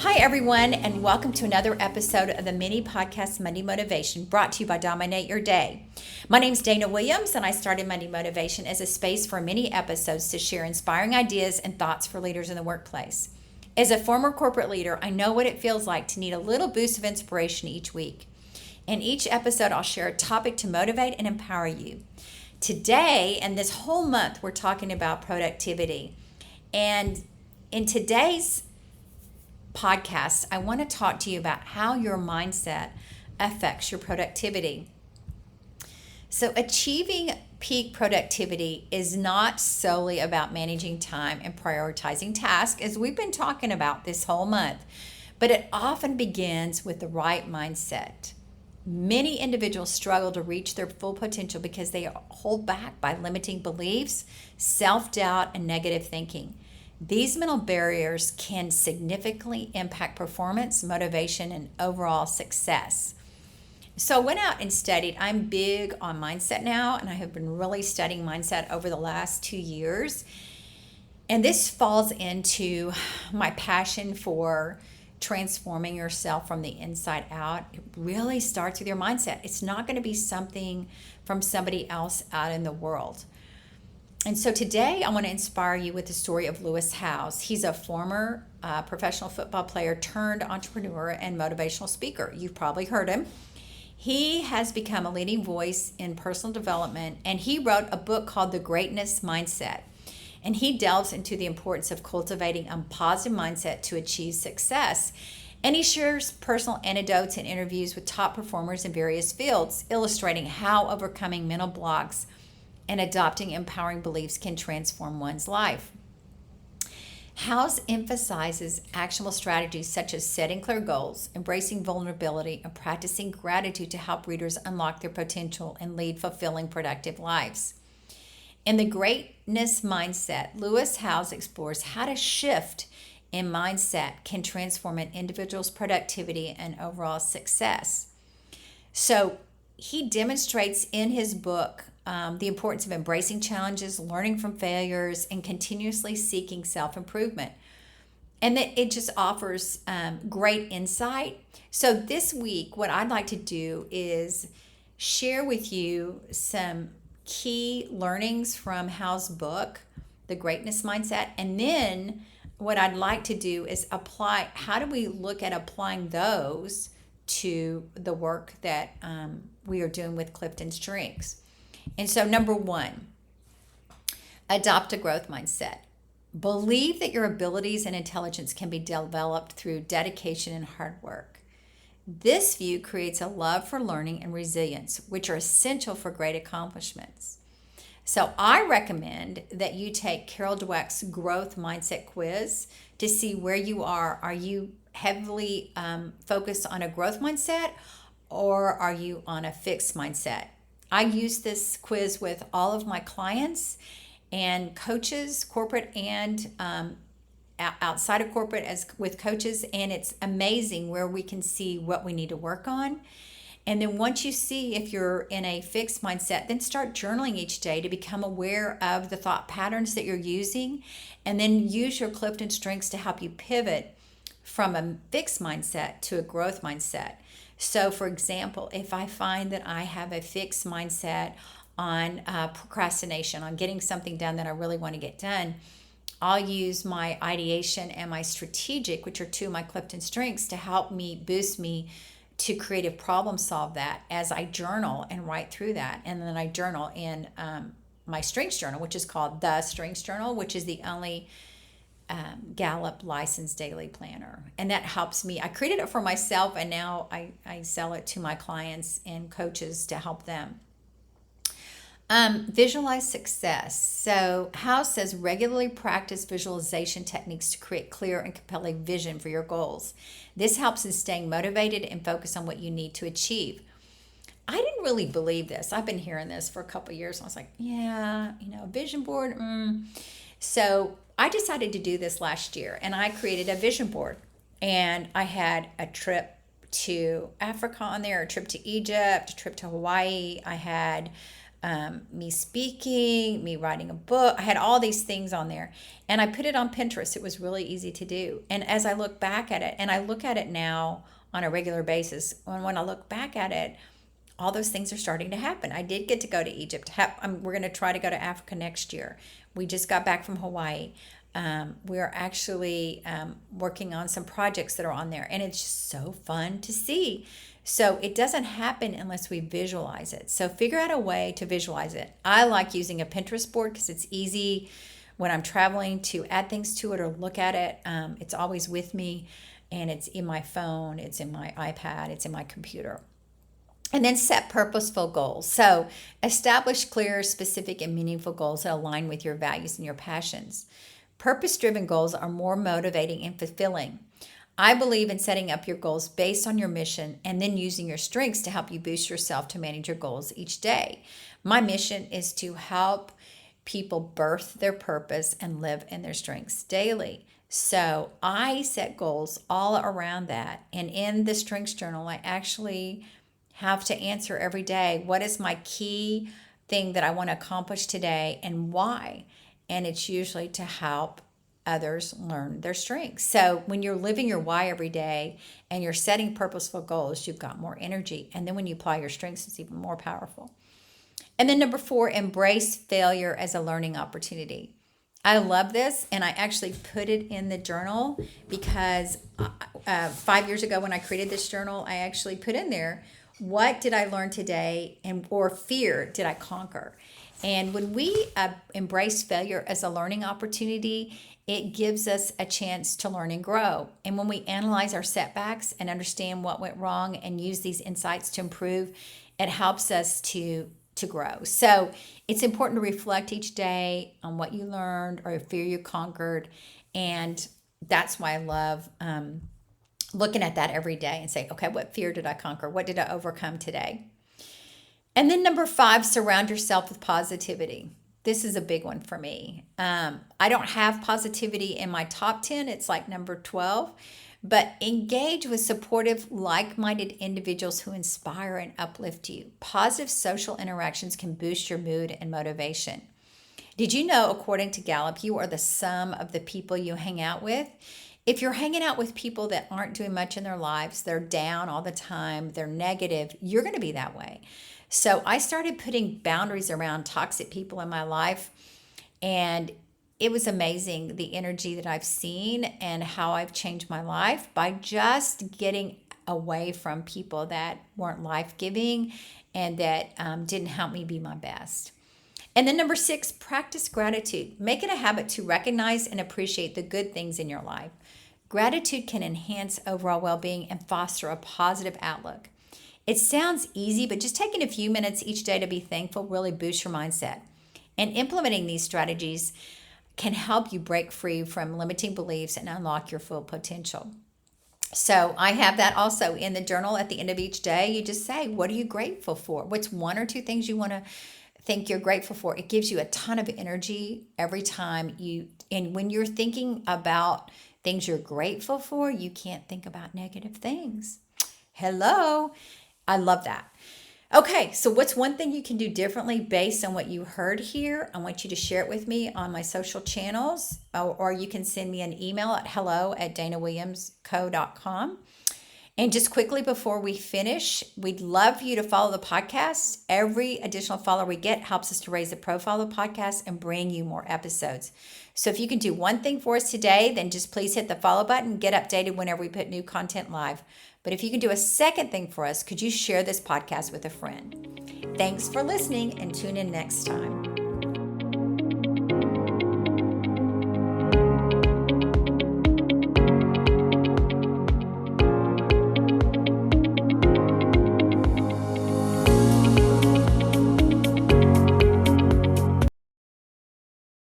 Hi, everyone, and welcome to another episode of the mini podcast Monday Motivation brought to you by Dominate Your Day. My name is Dana Williams, and I started Monday Motivation as a space for many episodes to share inspiring ideas and thoughts for leaders in the workplace. As a former corporate leader, I know what it feels like to need a little boost of inspiration each week. In each episode, I'll share a topic to motivate and empower you. Today, and this whole month, we're talking about productivity. And in today's podcast, I want to talk to you about how your mindset affects your productivity. So, achieving peak productivity is not solely about managing time and prioritizing tasks, as we've been talking about this whole month, but it often begins with the right mindset. Many individuals struggle to reach their full potential because they hold back by limiting beliefs, self-doubt, and negative thinking. These mental barriers can significantly impact performance, motivation, and overall success. So I went out and studied. I'm big on mindset now, and I have been really studying mindset over the last 2 years. And this falls into my passion for transforming yourself from the inside out. It really starts with your mindset. It's not going to be something from somebody else out in the world. And so today I want to inspire you with the story of Lewis Howes. He's a former professional football player turned entrepreneur and motivational speaker. You've probably heard him. He has become a leading voice in personal development, and he wrote a book called The Greatness Mindset. And he delves into the importance of cultivating a positive mindset to achieve success. And he shares personal anecdotes and interviews with top performers in various fields, illustrating how overcoming mental blocks and adopting empowering beliefs can transform one's life. Howes emphasizes actionable strategies such as setting clear goals, embracing vulnerability, and practicing gratitude to help readers unlock their potential and lead fulfilling, productive lives. In The Greatness Mindset, Lewis Howes explores how to shift in mindset can transform an individual's productivity and overall success. So he demonstrates in his book the importance of embracing challenges, learning from failures, and continuously seeking self-improvement. And that it just offers great insight. So this week, what I'd like to do is share with you some key learnings from Howes' book, The Greatness Mindset. And then what I'd like to do is apply, how do we look at applying those to the work that we are doing with CliftonStrengths. And so number one, adopt a growth mindset. Believe that your abilities and intelligence can be developed through dedication and hard work. This view creates a love for learning and resilience, which are essential for great accomplishments. So I recommend that you take Carol Dweck's growth mindset quiz to see where you are. Are you heavily focused on a growth mindset, or are you on a fixed mindset? I use this quiz with all of my clients and coaches, corporate and outside of corporate, as with coaches, and it's amazing where we can see what we need to work on. And then once you see if you're in a fixed mindset, then start journaling each day to become aware of the thought patterns that you're using, and then use your CliftonStrengths to help you pivot from a fixed mindset to a growth mindset. So for example, if I find that I have a fixed mindset on procrastination, on getting something done that I really want to get done, I'll use my ideation and my strategic, which are two of my CliftonStrengths, to help me boost me to creative problem solve that as I journal and write through that. And then I journal in my strengths journal, which is called the Strengths Journal, which is the only Gallup licensed daily planner. And that helps me. I created it for myself, and now I sell it to my clients and coaches to help them. Visualize success. So Howes says regularly practice visualization techniques to create clear and compelling vision for your goals. This helps in staying motivated and focused on what you need to achieve. I didn't really believe this. I've been hearing this for a couple of years. And I was like, yeah, vision board. So I decided to do this last year, and I created a vision board. And I had a trip to Africa on there, a trip to Egypt, a trip to Hawaii. I had me speaking, me writing a book. I had all these things on there, and I put it on Pinterest. It was really easy to do. And as I look back at it, and I look at it now on a regular basis, and when I look back at it, all those things are starting to happen. I did get to go to Egypt. We're going to try to go to Africa next year. We just got back from Hawaii. We're actually working on some projects that are on there, and it's just so fun to see. So it doesn't happen unless we visualize it. So figure out a way to visualize it. I like using a Pinterest board because it's easy when I'm traveling to add things to it or look at it. It's always with me, and it's in my phone, it's in my iPad, it's in my computer. And then set purposeful goals. So establish clear, specific, and meaningful goals that align with your values and your passions. Purpose-driven goals are more motivating and fulfilling. I believe in setting up your goals based on your mission and then using your strengths to help you boost yourself to manage your goals each day. My mission is to help people birth their purpose and live in their strengths daily. So I set goals all around that. And in the Strengths Journal, I actually have to answer every day, what is my key thing that I want to accomplish today and why? And it's usually to help others learn their strengths. So when you're living your why every day and you're setting purposeful goals, you've got more energy. And then when you apply your strengths, it's even more powerful. And then number 4, embrace failure as a learning opportunity. I love this, and I actually put it in the journal because 5 years ago when I created this journal, I actually put in there, what did I learn today, or fear did I conquer? And when we embrace failure as a learning opportunity, it gives us a chance to learn and grow. And when we analyze our setbacks and understand what went wrong and use these insights to improve, it helps us to grow. So it's important to reflect each day on what you learned or a fear you conquered. And that's why I love looking at that every day and say, okay, what fear did I conquer? What did I overcome today? And then number 5, surround yourself with positivity. This is a big one for me. I don't have positivity in my top 10. It's like number 12. But engage with supportive, like-minded individuals who inspire and uplift you. Positive social interactions can boost your mood and motivation. Did you know, according to Gallup, you are the sum of the people you hang out with? If you're hanging out with people that aren't doing much in their lives, they're down all the time, they're negative, you're going to be that way. So I started putting boundaries around toxic people in my life, and it was amazing the energy that I've seen and how I've changed my life by just getting away from people that weren't life-giving and that didn't help me be my best. And then number 6, practice gratitude. Make it a habit to recognize and appreciate the good things in your life. Gratitude can enhance overall well-being and foster a positive outlook. It sounds easy, but just taking a few minutes each day to be thankful really boosts your mindset. And implementing these strategies can help you break free from limiting beliefs and unlock your full potential. So I have that also in the journal at the end of each day. You just say, what are you grateful for? What's 1 or 2 things you want to think you're grateful for? It gives you a ton of energy every time and when you're thinking about things you're grateful for, you can't think about negative things. Hello. I love that. Okay, so what's one thing you can do differently based on what you heard here? I want you to share it with me on my social channels, or you can send me an email at hello@danawilliamsco.com. And just quickly before we finish, we'd love you to follow the podcast. Every additional follower we get helps us to raise the profile of the podcast and bring you more episodes. So if you can do one thing for us today, then just please hit the follow button, get updated whenever we put new content live. But if you can do a second thing for us, could you share this podcast with a friend? Thanks for listening and tune in next time.